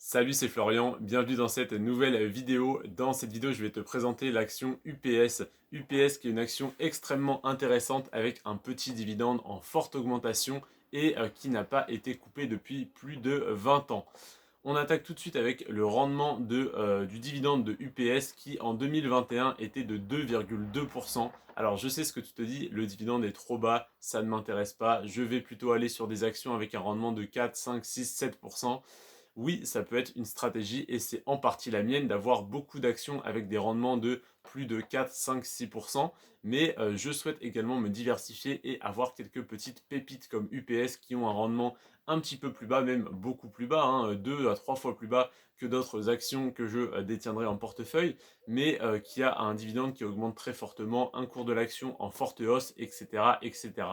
Salut, c'est Florian, bienvenue dans cette nouvelle vidéo. Dans cette vidéo, je vais te présenter l'action UPS. UPS qui est une action extrêmement intéressante avec un petit dividende en forte augmentation et qui n'a pas été coupé depuis plus de 20 ans. On attaque tout de suite avec le rendement du dividende de UPS qui en 2021 était de 2,2%. Alors je sais ce que tu te dis, le dividende est trop bas, ça ne m'intéresse pas, je vais plutôt aller sur des actions avec un rendement de 4, 5, 6, 7%. Oui, ça peut être une stratégie et c'est en partie la mienne d'avoir beaucoup d'actions avec des rendements de plus de 4, 5, 6%. Mais je souhaite également me diversifier et avoir quelques petites pépites comme UPS qui ont un rendement un petit peu plus bas, même beaucoup plus bas, 2 à 3 fois plus bas que d'autres actions que je détiendrai en portefeuille, mais qui a un dividende qui augmente très fortement, un cours de l'action en forte hausse, etc. etc.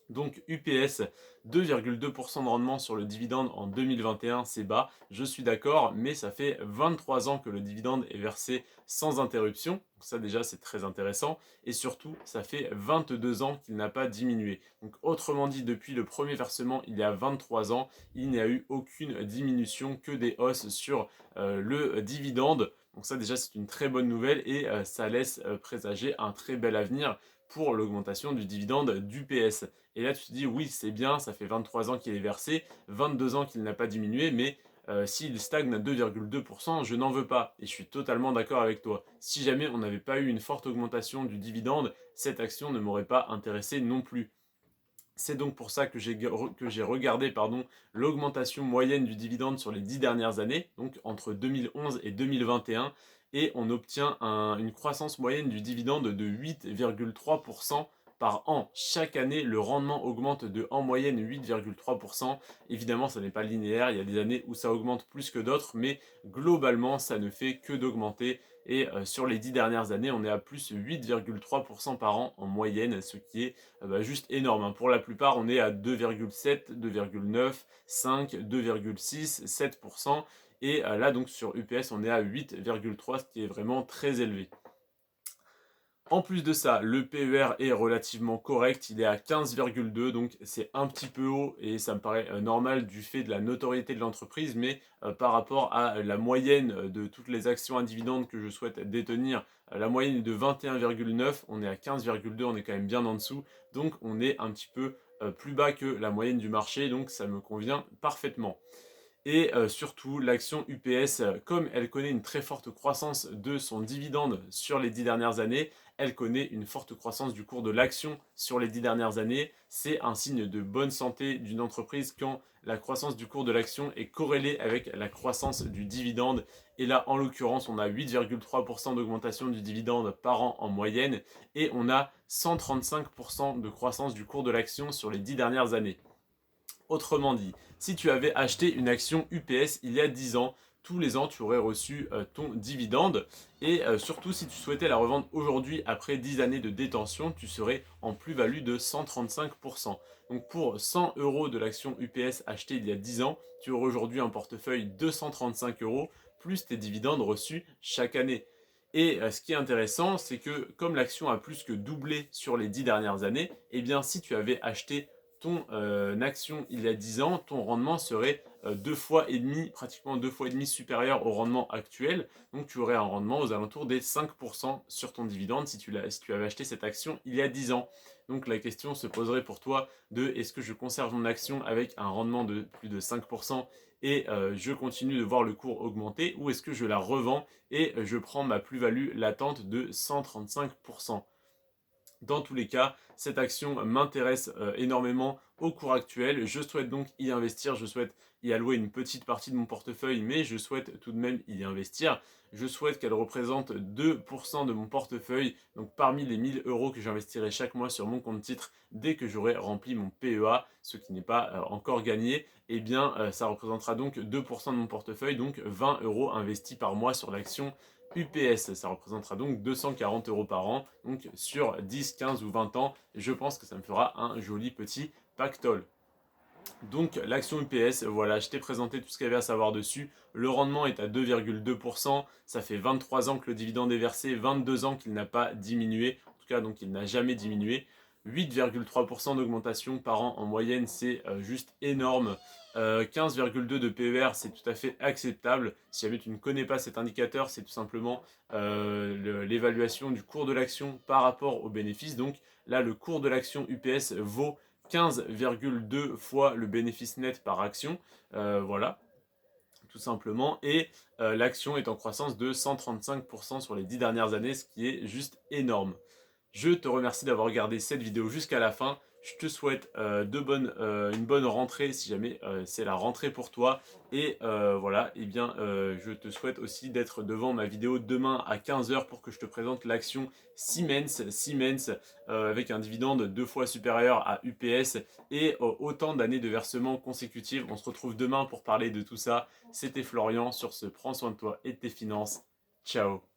Donc UPS, 2,2% de rendement sur le dividende en 2021, c'est bas, je suis d'accord, mais ça fait 23 ans que le dividende est versé sans interruption, donc ça déjà c'est très intéressant, et surtout ça fait 22 ans qu'il n'a pas diminué. Donc autrement dit, depuis le premier versement il y a 23 ans, il n'y a eu aucune diminution, que des hausses sur le dividende. Donc ça déjà c'est une très bonne nouvelle et ça laisse présager un très bel avenir pour l'augmentation du dividende d'UPS. Et là, tu te dis, oui, c'est bien, ça fait 23 ans qu'il est versé, 22 ans qu'il n'a pas diminué, mais s'il stagne à 2,2%, je n'en veux pas. Et je suis totalement d'accord avec toi. Si jamais on n'avait pas eu une forte augmentation du dividende, cette action ne m'aurait pas intéressé non plus. C'est donc pour ça que j'ai regardé l'augmentation moyenne du dividende sur les 10 dernières années, donc entre 2011 et 2021, et on obtient une croissance moyenne du dividende de 8,3% par an. Chaque année, le rendement augmente de en moyenne 8,3%. Évidemment, ça n'est pas linéaire, il y a des années où ça augmente plus que d'autres, mais globalement, ça ne fait que d'augmenter. Et sur les 10 dernières années, on est à plus 8,3% par an en moyenne, ce qui est juste énorme, hein. Pour la plupart, on est à 2,7, 2,9, 5, 2,6, 7%. Et là, donc sur UPS, on est à 8,3, ce qui est vraiment très élevé. En plus de ça, le PER est relativement correct, il est à 15,2, donc c'est un petit peu haut et ça me paraît normal du fait de la notoriété de l'entreprise, mais par rapport à la moyenne de toutes les actions à dividendes que je souhaite détenir, la moyenne est de 21,9, on est à 15,2, on est quand même bien en dessous, donc on est un petit peu plus bas que la moyenne du marché, donc ça me convient parfaitement. Et surtout, l'action UPS, comme elle connaît une très forte croissance de son dividende sur les 10 dernières années, elle connaît une forte croissance du cours de l'action sur les 10 dernières années. C'est un signe de bonne santé d'une entreprise quand la croissance du cours de l'action est corrélée avec la croissance du dividende. Et là, en l'occurrence, on a 8,3% d'augmentation du dividende par an en moyenne et on a 135% de croissance du cours de l'action sur les 10 dernières années. Autrement dit, si tu avais acheté une action UPS il y a 10 ans, tous les ans tu aurais reçu ton dividende et surtout si tu souhaitais la revendre aujourd'hui après 10 années de détention, tu serais en plus-value de 135%. Donc pour 100 euros de l'action UPS achetée il y a 10 ans, tu aurais aujourd'hui un portefeuille de 135 euros plus tes dividendes reçus chaque année. Et ce qui est intéressant, c'est que comme l'action a plus que doublé sur les 10 dernières années, eh bien si tu avais acheté ton action il y a 10 ans, ton rendement serait deux fois et demi, pratiquement deux fois et demi supérieur au rendement actuel. Donc tu aurais un rendement aux alentours des 5% sur ton dividende si tu avais acheté cette action il y a 10 ans. Donc la question se poserait pour toi de est-ce que je conserve mon action avec un rendement de plus de 5% et je continue de voir le cours augmenter, ou est-ce que je la revends et je prends ma plus-value latente de 135%. Dans tous les cas, cette action m'intéresse énormément au cours actuel. Je souhaite donc y investir, je souhaite y allouer une petite partie de mon portefeuille, mais je souhaite tout de même y investir. Je souhaite qu'elle représente 2% de mon portefeuille, donc parmi les 1000 euros que j'investirai chaque mois sur mon compte titre dès que j'aurai rempli mon PEA, ce qui n'est pas encore gagné, eh bien ça représentera donc 2% de mon portefeuille, donc 20 euros investis par mois sur l'action UPS. Ça représentera donc 240 euros par an, donc sur 10, 15 ou 20 ans, je pense que ça me fera un joli petit pactole. Donc l'action UPS, voilà, je t'ai présenté tout ce qu'il y avait à savoir dessus. Le rendement est à 2,2%, ça fait 23 ans que le dividende est versé, 22 ans qu'il n'a pas diminué, en tout cas donc il n'a jamais diminué. 8,3% d'augmentation par an en moyenne, c'est juste énorme. 15,2 de PER, c'est tout à fait acceptable. Si jamais tu ne connais pas cet indicateur, c'est tout simplement l'évaluation du cours de l'action par rapport aux bénéfices. Donc là, le cours de l'action UPS vaut 15,2 fois le bénéfice net par action. Voilà, tout simplement. Et l'action est en croissance de 135% sur les 10 dernières années, ce qui est juste énorme. Je te remercie d'avoir regardé cette vidéo jusqu'à la fin. Je te souhaite une bonne rentrée si jamais c'est la rentrée pour toi. Et voilà, et bien je te souhaite aussi d'être devant ma vidéo demain à 15 h pour que je te présente l'action Siemens avec un dividende 2 fois supérieur à UPS et autant d'années de versement consécutifs. On se retrouve demain pour parler de tout ça. C'était Florian, sur ce, prends soin de toi et de tes finances. Ciao.